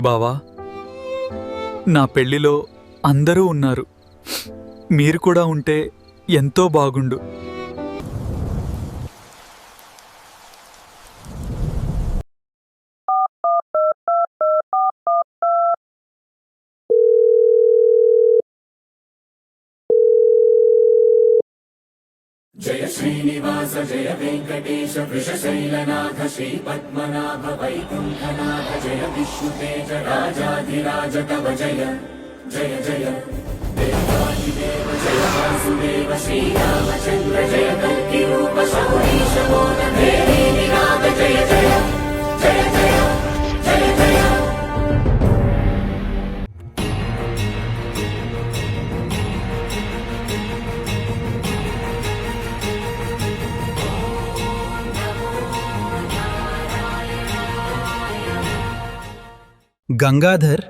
బావా, నా పెళ్లిలో అందరూ ఉన్నారు. మీరు కూడా ఉంటే ఎంతో బాగుండు. జయ శ్రీనివాస జయ వెంకటేశ వృషశైలనాథ శ్రీ పద్మనాభ వైకుంఠనాథ జయ విష్ణుతేజ రాజాధిరాజ తవ జయ జయ జయ దేవాదిదేవ జయ వాసుదేవ శ్రీరామచంద్ర జయ కల్కి రూప శౌరీశ మోద దేవీ నినాద జయ జయ జయ జయ జయ జయ. గంగాధర్,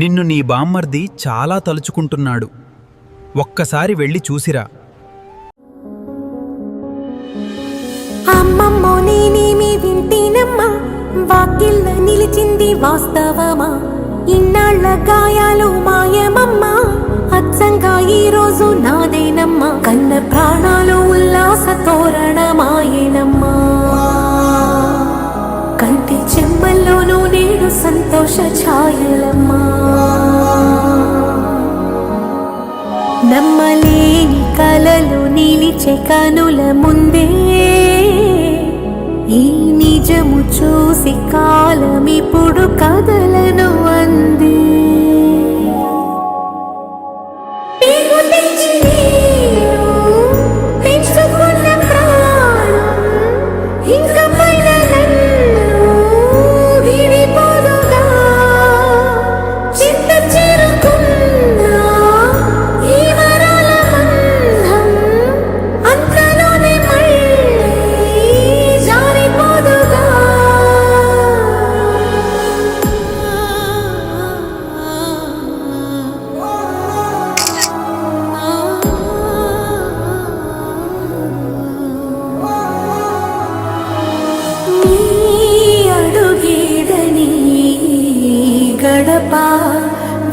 నిన్ను నీ బామ్మర్ది చాలా తలుచుకుంటున్నాడు. ఒక్కసారి వెళ్ళి చూసిరా. అమ్మమ్మో నేనేమి వింటేనమ్మా, వాకిళ్ళ నిలిచింది వాస్తవమా? ఇన్నాళ్ల గాయాలు మాయమమ్మా, అచ్చంగా ఈ రోజు నాదేనమ్మా. కన్న ప్రాణాలు ఉల్లాస తోరణమాయేనమ్మా, కంటి చెమ్మల్లోనూ నేడు సంతోష ఛాయలమ్మా. నమ్మలేని కలలు నిలిచే కనుల ముందే, ఈ నిజము చూసి కాలమిప్పుడు కదలను అంది.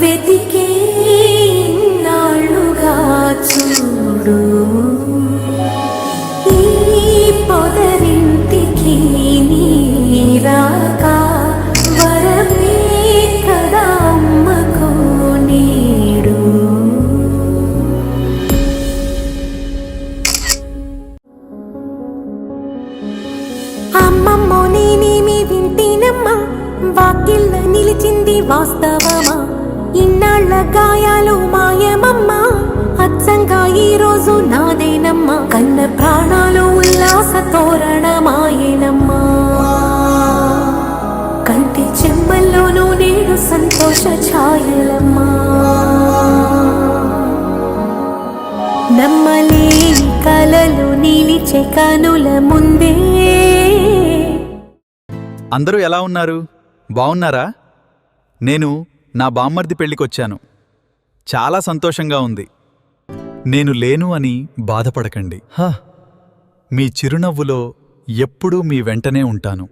వెతికే నాళ్ళుగా చూడు, ఈ పొదరింటికి నీరాక వరమే కదా అమ్మకు నీడు. అమ్మమ్మో నేనేమి వింటేనమ్మా, వాకిళ్ళ నిలిచింది వాస్తవమా? ఇన్నాళ్ల గాయాలు మాయమమ్మా, అచ్చంగా ఈ రోజు నాదేనమ్మా. కన్న ప్రాణాలు ఉల్లాస తోరణమాయేనమ్మా, కంటి చెమ్మల్లోనూ నేడు సంతోష ఛాయలమ్మా. నమ్మలేని కలలు నిలిచే కనుల ముందే. అందరూ ఎలా ఉన్నారు? బావున్నారా? నేను నా బామ్మర్ది పెళ్లికొచ్చాను. చాలా సంతోషంగా ఉంది. నేను లేను అని బాధపడకండి. మీ చిరునవ్వులో ఎప్పుడూ మీ వెంటనే ఉంటాను.